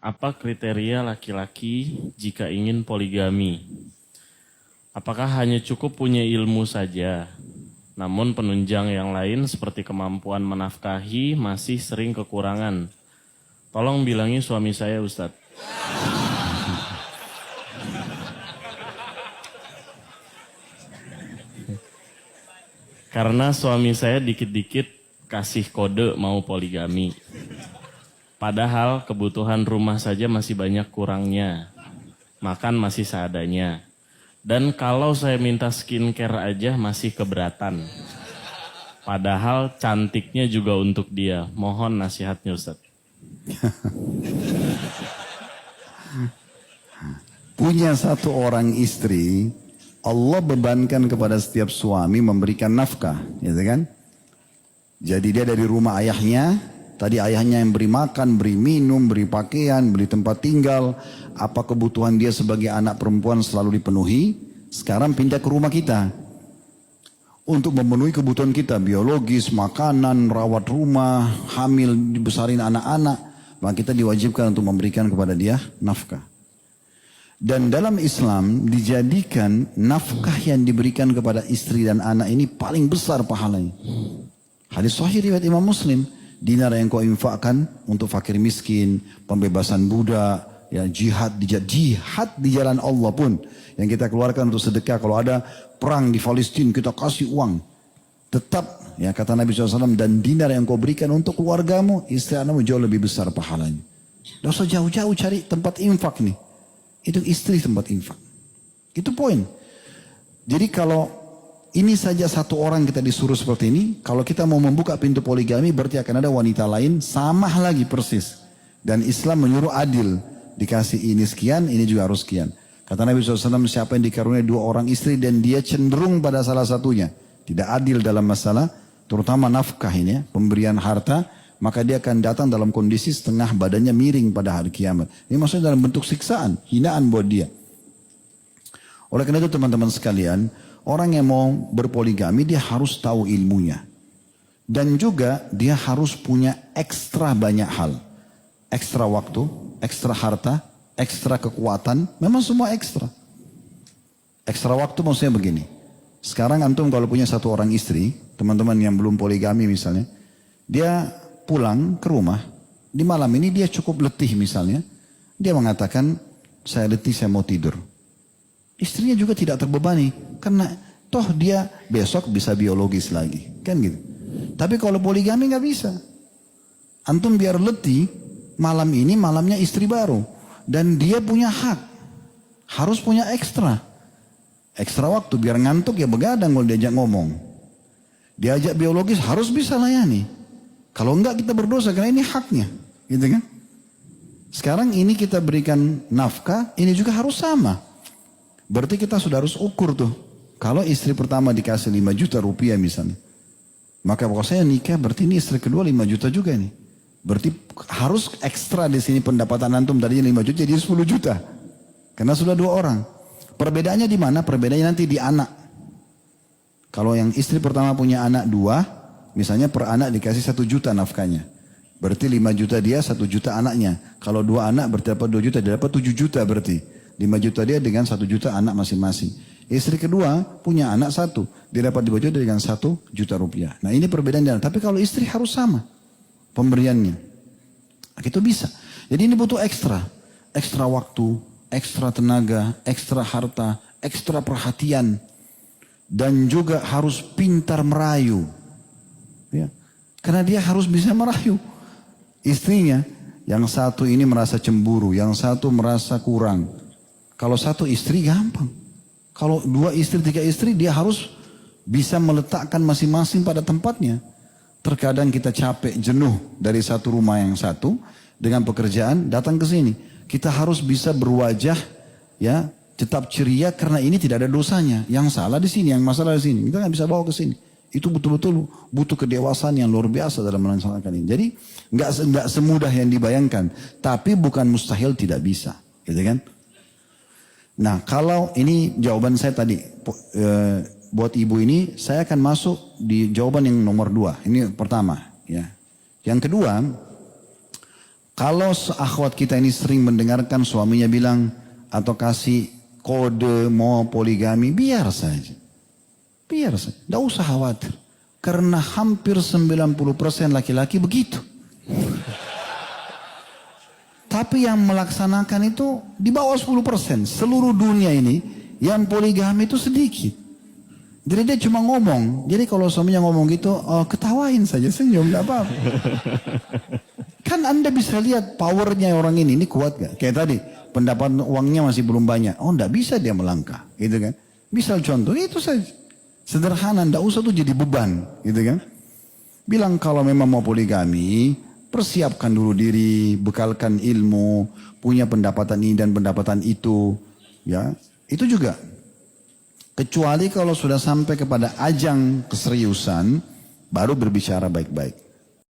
Apa kriteria laki-laki jika ingin poligami? Apakah hanya cukup punya ilmu saja? Namun penunjang yang lain seperti kemampuan menafkahi masih sering kekurangan. Tolong bilangi suami saya, Ustadz. Karena suami saya dikit-dikit kasih kode mau poligami. Padahal kebutuhan rumah saja masih banyak kurangnya. Makan masih seadanya. Dan kalau saya minta skincare aja masih keberatan. Padahal cantiknya juga untuk dia. Mohon nasihatnya, Ustaz. Punya satu orang istri, Allah bebankan kepada setiap suami memberikan nafkah, gitu kan? Jadi dia dari rumah ayahnya, tadi ayahnya yang beri makan, beri minum, beri pakaian, beri tempat tinggal, apa kebutuhan dia sebagai anak perempuan selalu dipenuhi. Sekarang pindah ke rumah kita untuk memenuhi kebutuhan kita, biologis, makanan, rawat rumah, hamil, dibesarin anak-anak, maka kita diwajibkan untuk memberikan kepada dia nafkah. Dan dalam Islam dijadikan nafkah yang diberikan kepada istri dan anak ini paling besar pahalanya. Hadis sahih riwayat Imam Muslim, dinar yang kau infakkan untuk fakir miskin, pembebasan budak, ya jihad di jalan Allah pun yang kita keluarkan untuk sedekah. Kalau ada perang di Palestina kita kasih uang, tetap ya kata Nabi SAW, dan dinar yang kau berikan untuk keluargamu, istri anakmu jauh lebih besar pahalanya. Tidak usah jauh-jauh cari tempat infak nih. Itu istri tempat infak. Itu poin. Jadi kalau ini saja satu orang kita disuruh seperti ini, kalau kita mau membuka pintu poligami berarti akan ada wanita lain sama lagi persis. Dan Islam menyuruh adil. Dikasih ini sekian, ini juga harus sekian. Kata Nabi SAW, siapa yang dikaruniai 2 orang istri dan dia cenderung pada salah satunya, tidak adil dalam masalah, terutama nafkah ini ya, pemberian harta, maka dia akan datang dalam kondisi setengah badannya miring pada hari kiamat. Ini maksudnya dalam bentuk siksaan, hinaan buat dia. Oleh karena itu teman-teman sekalian, orang yang mau berpoligami dia harus tahu ilmunya. Dan juga dia harus punya ekstra banyak hal. Ekstra waktu, ekstra harta, ekstra kekuatan, memang semua ekstra. Ekstra waktu maksudnya begini. Sekarang antum kalau punya satu orang istri, teman-teman yang belum poligami misalnya, dia pulang ke rumah, di malam ini dia cukup letih misalnya, dia mengatakan, saya letih, saya mau tidur. Istrinya juga tidak terbebani, karena toh dia besok bisa biologis lagi, kan gitu. Tapi kalau poligami nggak bisa. Antum biar letih, malam ini malamnya istri baru, dan dia punya hak, harus punya ekstra waktu, biar ngantuk ya begadang kalau diajak ngomong. Diajak biologis harus bisa layani. Kalau enggak kita berdosa karena ini haknya, gitu kan? Sekarang ini kita berikan nafkah, ini juga harus sama. Berarti kita sudah harus ukur tuh. Kalau istri pertama dikasih 5 juta rupiah misalnya, maka kalau saya nikah berarti ini istri kedua 5 juta juga nih. Berarti harus ekstra di sini pendapatan antum tadinya 5 juta jadi 10 juta. Karena sudah 2 orang. Perbedaannya di mana? Perbedaannya nanti di anak. Kalau yang istri pertama punya anak 2, misalnya per anak dikasih 1 juta nafkahnya. Berarti 5 juta dia, 1 juta anaknya. Kalau 2 anak berarti dapat 2 juta, dia dapat 7 juta berarti. 5 juta dia dengan 1 juta anak masing-masing. Istri kedua punya anak 1, dia dapat 2 juta dengan 1 juta rupiah. Nah ini perbedaannya. Tapi kalau istri harus sama pemberiannya. Itu bisa. Jadi ini butuh ekstra. Ekstra waktu, ekstra tenaga, ekstra harta, ekstra perhatian. Dan juga harus pintar merayu. Ya. Karena dia harus bisa merayu istrinya. Yang satu ini merasa cemburu, yang satu merasa kurang. Kalau satu istri gampang. Kalau 2 istri, 3 istri, dia harus bisa meletakkan masing-masing pada tempatnya. Terkadang kita capek, jenuh dari satu rumah yang satu dengan pekerjaan, datang ke sini. Kita harus bisa berwajah, ya, tetap ceria karena ini tidak ada dosanya. Yang salah di sini, yang masalah di sini. Kita nggak bisa bawa ke sini. Itu betul-betul butuh kedewasaan yang luar biasa dalam melaksanakan ini. Jadi nggak semudah yang dibayangkan, tapi bukan mustahil tidak bisa, gitu kan? Nah kalau ini jawaban saya tadi buat ibu ini, saya akan masuk di jawaban yang nomor 2. Ini pertama, ya. Yang kedua, Kalau akhwat kita ini sering mendengarkan suaminya bilang atau kasih kode mau poligami, biar saja. Biar saja, tidak usah khawatir. Karena hampir 90% laki-laki begitu. Tapi yang melaksanakan itu di bawah 10%. Seluruh dunia ini yang poligami itu sedikit. Jadi dia cuma ngomong. Jadi kalau suaminya ngomong gitu, oh, ketawain saja, senyum, tidak apa-apa. Kan Anda bisa lihat powernya orang ini kuat gak? Kayak tadi, pendapat uangnya masih belum banyak. Oh, tidak bisa dia melangkah, gitu kan? Misal contoh, itu saja. Sederhana, tidak usah tuh jadi beban, gitu kan? Bilang kalau memang mau poligami, persiapkan dulu diri, bekalkan ilmu, punya pendapatan ini dan pendapatan itu, ya. Itu juga. Kecuali kalau sudah sampai kepada ajang keseriusan, baru berbicara baik-baik.